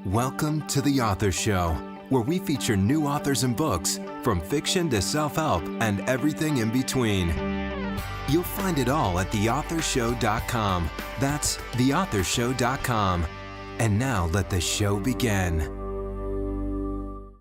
Welcome to The Author Show, where we feature new authors and books, from fiction to self-help and everything in between. You'll find it all at theauthorshow.com. That's theauthorshow.com. And now let the show begin.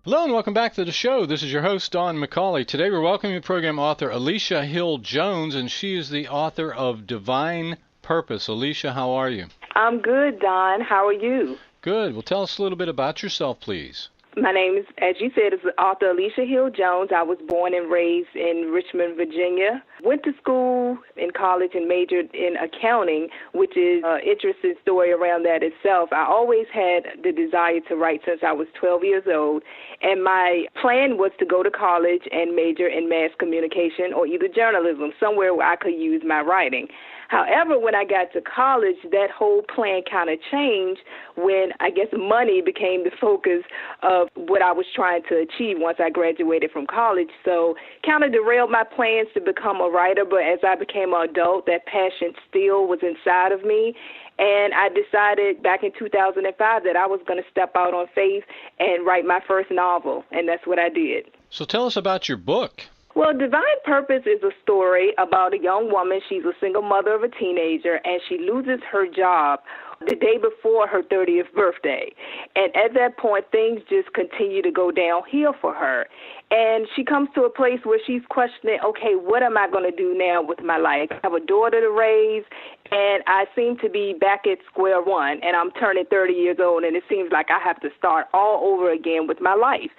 Hello and welcome back to the show. This is your host, Don McCauley. Today we're welcoming program author Alicia Hill Jones, and she is the author of Divine Purpose. Alicia, how are you? I'm good, Don. How are you? Good. Well, tell us a little bit about yourself, please. My name is, as you said, is author Alicia Hill Jones. I was born and raised in Richmond, Virginia. Went to school in college and majored in accounting, which is an interesting story around that itself. I always had the desire to write since I was 12 years old, and my plan was to go to college and major in mass communication or either journalism, somewhere where I could use my writing. However, when I got to college, that whole plan kind of changed when, I guess, money became the focus of what I was trying to achieve once I graduated from college. So kind of derailed my plans to become a writer, but as I became an adult, that passion still was inside of me. And I decided back in 2005 that I was going to step out on faith and write my first novel, and that's what I did. So tell us about your book. Well, Divine Purpose is a story about a young woman. She's a single mother of a teenager, and she loses her job the day before her 30th birthday. And at that point, things just continue to go downhill for her. And she comes to a place where she's questioning, okay, what am I going to do now with my life? I have a daughter to raise, and I seem to be back at square one, and I'm turning 30 years old, and it seems like I have to start all over again with my life.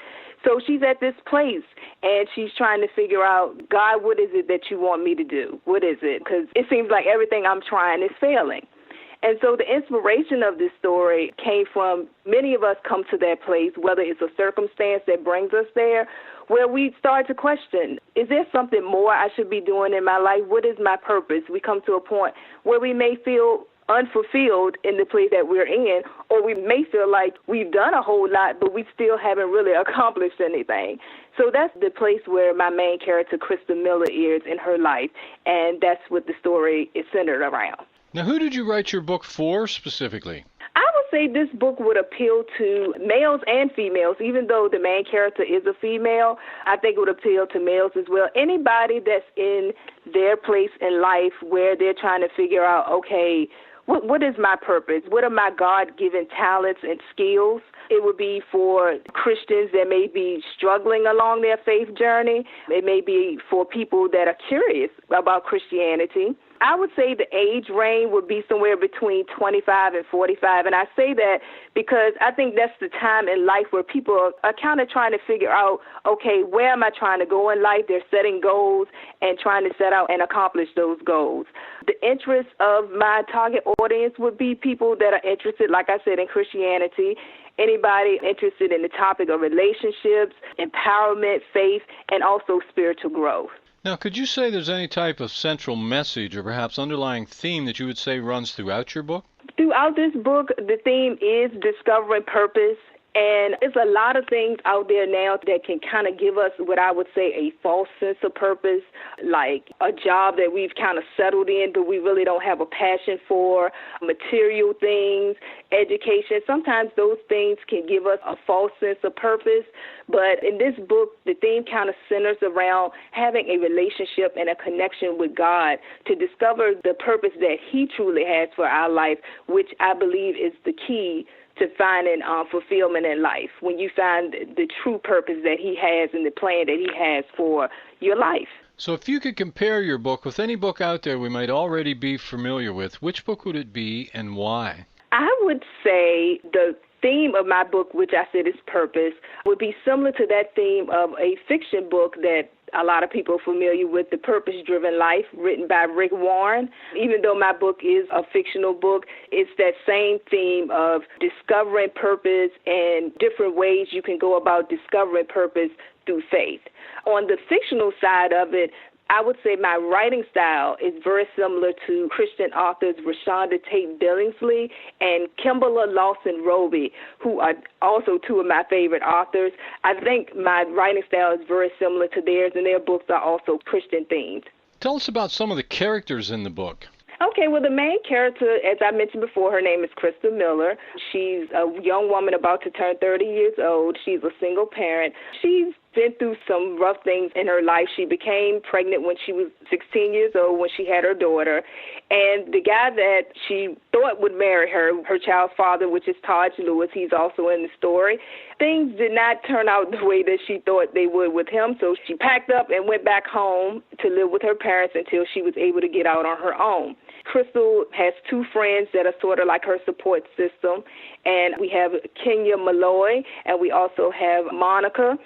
So she's at this place, and she's trying to figure out, God, what is it that you want me to do? What is it? Because it seems like everything I'm trying is failing. And so the inspiration of this story came from many of us come to that place, whether it's a circumstance that brings us there, where we start to question, is there something more I should be doing in my life? What is my purpose? We come to a point where we may feel unfulfilled in the place that we're in, or we may feel like we've done a whole lot, but we still haven't really accomplished anything. So that's the place where my main character, Krista Miller, is in her life, and that's what the story is centered around. Now, who did you write your book for specifically? I would say this book would appeal to males and females. Even though the main character is a female, I think it would appeal to males as well. Anybody that's in their place in life where they're trying to figure out, okay, what is my purpose? What are my God-given talents and skills? It would be for Christians that may be struggling along their faith journey. It may be for people that are curious about Christianity. I would say the age range would be somewhere between 25 and 45, and I say that because I think that's the time in life where people are kind of trying to figure out, okay, where am I trying to go in life? They're setting goals and trying to set out and accomplish those goals. The interest of my target audience would be people that are interested, like I said, in Christianity, anybody interested in the topic of relationships, empowerment, faith, and also spiritual growth. Now, could you say there's any type of central message or perhaps underlying theme that you would say runs throughout your book? Throughout this book, the theme is discovering purpose. And there's a lot of things out there now that can kind of give us what I would say a false sense of purpose, like a job that we've kind of settled in, but we really don't have a passion for, material things, education. Sometimes those things can give us a false sense of purpose. But in this book, the theme kind of centers around having a relationship and a connection with God to discover the purpose that He truly has for our life, which I believe is the key to finding fulfillment in life, when you find the true purpose that He has and the plan that He has for your life. So if you could compare your book with any book out there we might already be familiar with, which book would it be and why? I would say the theme of my book, which I said is purpose, would be similar to that theme of a fiction book that a lot of people are familiar with, The Purpose-Driven Life, written by Rick Warren. Even though my book is a fictional book, it's that same theme of discovering purpose and different ways you can go about discovering purpose through faith. On the fictional side of it, I would say my writing style is very similar to Christian authors Rashonda Tate Billingsley and Kimberly Lawson Roby, who are also two of my favorite authors. I think my writing style is very similar to theirs, and their books are also Christian themed. Tell us about some of the characters in the book. Okay, well, the main character, as I mentioned before, her name is Crystal Miller. She's a young woman about to turn 30 years old. She's a single parent. She's been through some rough things in her life. She became pregnant when she was 16 years old when she had her daughter. And the guy that she thought would marry her child's father, which is Taj Lewis, he's also in the story, things did not turn out the way that she thought they would with him. So she packed up and went back home to live with her parents until she was able to get out on her own. Crystal has two friends that are sort of like her support system, and we have Kenya Malloy, and we also have Monica,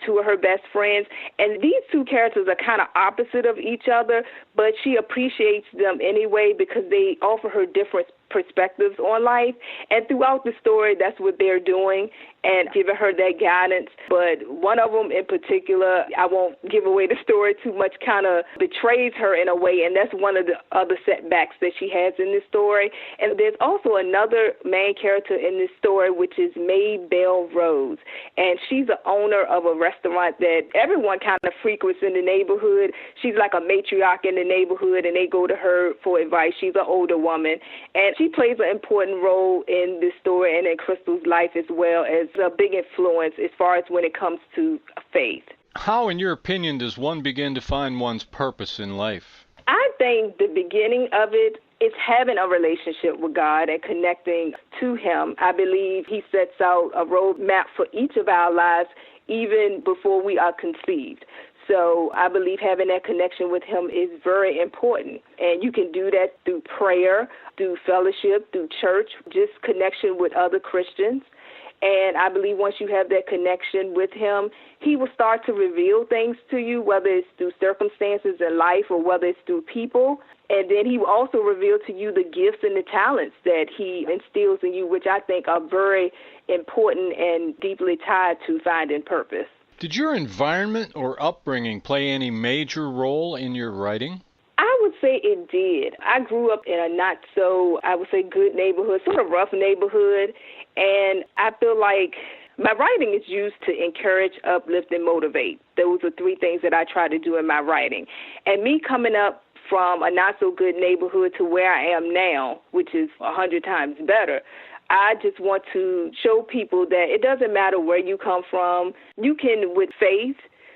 two of her best friends. And these two characters are kind of opposite of each other, but she appreciates them anyway because they offer her different perspectives on life. And throughout the story, that's what they're doing and giving her that guidance. But one of them in particular, I won't give away the story too much, kind of betrays her in a way, and that's one of the other setbacks that she has in this story. And there's also another main character in this story, which is Maybelle Rose, and she's the owner of a restaurant that everyone kind of frequents in the neighborhood. She's like a matriarch in the neighborhood, and they go to her for advice. She's an older woman, and she plays an important role in this story and in Crystal's life as well as a big influence as far as when it comes to faith. How, in your opinion, does one begin to find one's purpose in life? I think the beginning of it is having a relationship with God and connecting to Him. I believe He sets out a roadmap for each of our lives even before we are conceived. So I believe having that connection with Him is very important. And you can do that through prayer, through fellowship, through church, just connection with other Christians. And I believe once you have that connection with Him, He will start to reveal things to you, whether it's through circumstances in life or whether it's through people. And then He will also reveal to you the gifts and the talents that He instills in you, which I think are very important and deeply tied to finding purpose. Did your environment or upbringing play any major role in your writing? I would say it did. I grew up in a not so, I would say, good neighborhood, sort of rough neighborhood, and I feel like my writing is used to encourage, uplift, and motivate. Those are three things that I try to do in my writing. And me coming up from a not so good neighborhood to where I am now, which is 100 times better, I just want to show people that it doesn't matter where you come from. You can, with faith,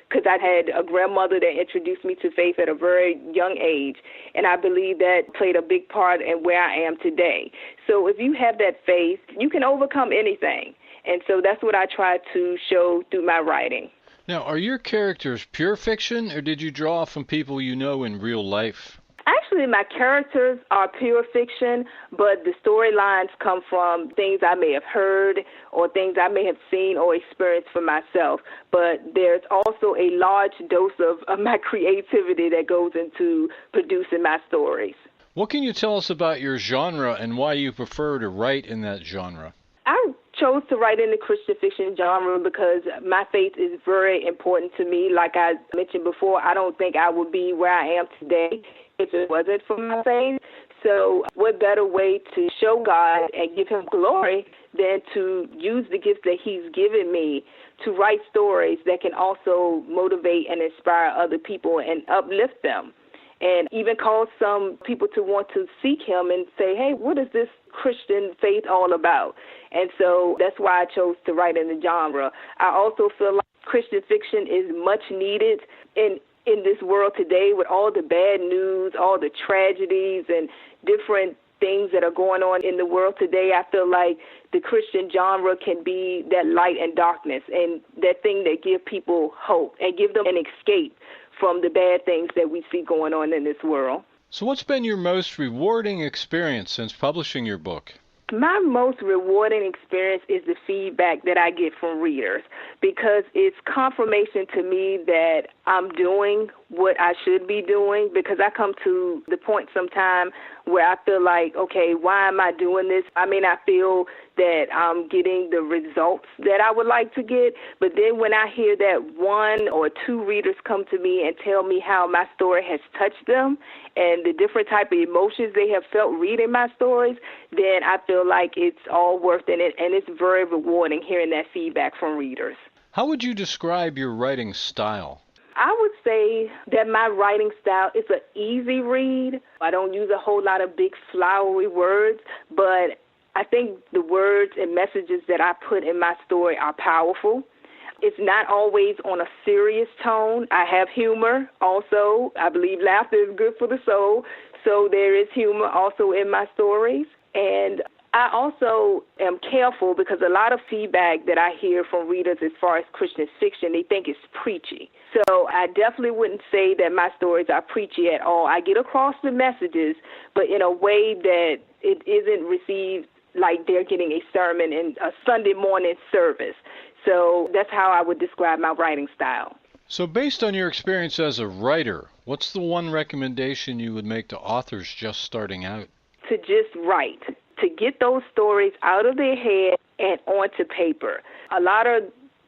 because I had a grandmother that introduced me to faith at a very young age, and I believe that played a big part in where I am today. So if you have that faith, you can overcome anything. And so that's what I try to show through my writing. Now, are your characters pure fiction, or did you draw from people you know in real life? Actually, my characters are pure fiction, but the storylines come from things I may have heard or things I may have seen or experienced for myself. But there's also a large dose of my creativity that goes into producing my stories. What can you tell us about your genre and why you prefer to write in that genre? I chose to write in the Christian fiction genre because my faith is very important to me. Like I mentioned before, I don't think I would be where I am today if it wasn't for my faith. So what better way to show God and give Him glory than to use the gifts that He's given me to write stories that can also motivate and inspire other people and uplift them, and even cause some people to want to seek Him and say, hey, what is this Christian faith all about? And so that's why I chose to write in the genre. I also feel like Christian fiction is much needed in this world today with all the bad news, all the tragedies and different things that are going on in the world today. I feel like the Christian genre can be that light and darkness and that thing that give people hope and give them an escape from the bad things that we see going on in this world. So what's been your most rewarding experience since publishing your book? My most rewarding experience is the feedback that I get from readers, because it's confirmation to me that I'm doing what I should be doing, because I come to the point sometime where I feel like, okay, why am I doing this? I may not feel that I'm getting the results that I would like to get, but then when I hear that one or two readers come to me and tell me how my story has touched them and the different type of emotions they have felt reading my stories, then I feel like it's all worth it, and it's very rewarding hearing that feedback from readers. How would you describe your writing style? I would say that my writing style is an easy read. I don't use a whole lot of big flowery words, but I think the words and messages that I put in my story are powerful. It's not always on a serious tone. I have humor also. I believe laughter is good for the soul, so there is humor also in my stories. And I also am careful because a lot of feedback that I hear from readers as far as Christian fiction, they think it's preachy. So I definitely wouldn't say that my stories are preachy at all. I get across the messages, but in a way that it isn't received like they're getting a sermon in a Sunday morning service. So that's how I would describe my writing style. So based on your experience as a writer, what's the one recommendation you would make to authors just starting out? To just write, to get those stories out of their head and onto paper. A lot of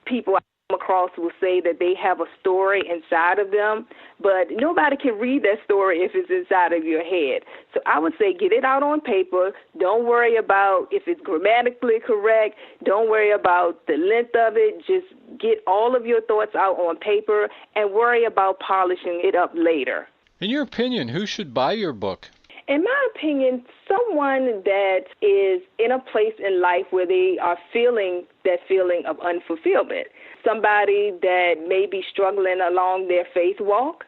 people I come across will say that they have a story inside of them, but nobody can read that story if it's inside of your head. So I would say get it out on paper. Don't worry about if it's grammatically correct. Don't worry about the length of it. Just get all of your thoughts out on paper and worry about polishing it up later. In your opinion, who should buy your book? In my opinion, someone that is in a place in life where they are feeling that feeling of unfulfillment. Somebody that may be struggling along their faith walk.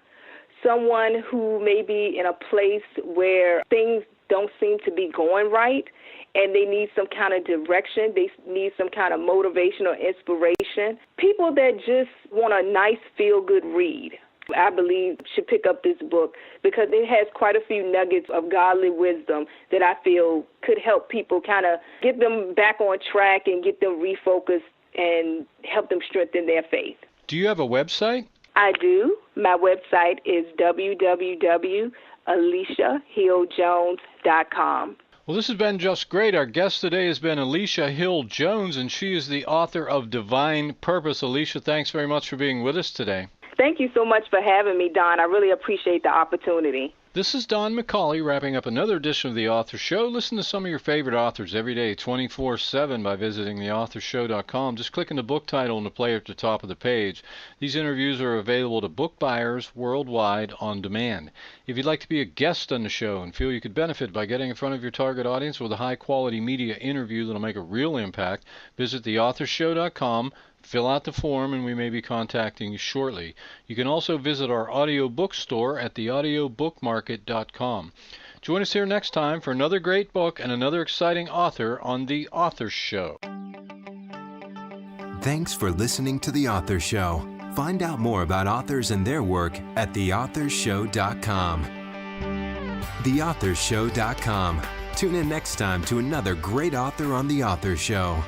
Someone who may be in a place where things don't seem to be going right and they need some kind of direction. They need some kind of motivation or inspiration. People that just want a nice feel-good read, I believe, should pick up this book because it has quite a few nuggets of godly wisdom that I feel could help people kind of get them back on track and get them refocused and help them strengthen their faith. Do you have a website? I do. My website is www.aliciahilljones.com. Well, this has been just great. Our guest today has been Alicia Hill Jones, and she is the author of Divine Purpose. Alicia, thanks very much for being with us today. Thank you so much for having me, Don. I really appreciate the opportunity. This is Don McCauley wrapping up another edition of The Author Show. Listen to some of your favorite authors every day, 24/7 by visiting theauthorshow.com. Just click on the book title in the player at the top of the page. These interviews are available to book buyers worldwide on demand. If you'd like to be a guest on the show and feel you could benefit by getting in front of your target audience with a high-quality media interview that'll make a real impact, visit theauthorshow.com. Fill out the form and we may be contacting you shortly. You can also visit our audio bookstore at theaudiobookmarket.com. Join us here next time for another great book and another exciting author on The Author Show. Thanks for listening to The Author Show. Find out more about authors and their work at theauthorshow.com. Theauthorshow.com. Tune in next time to another great author on The Author Show.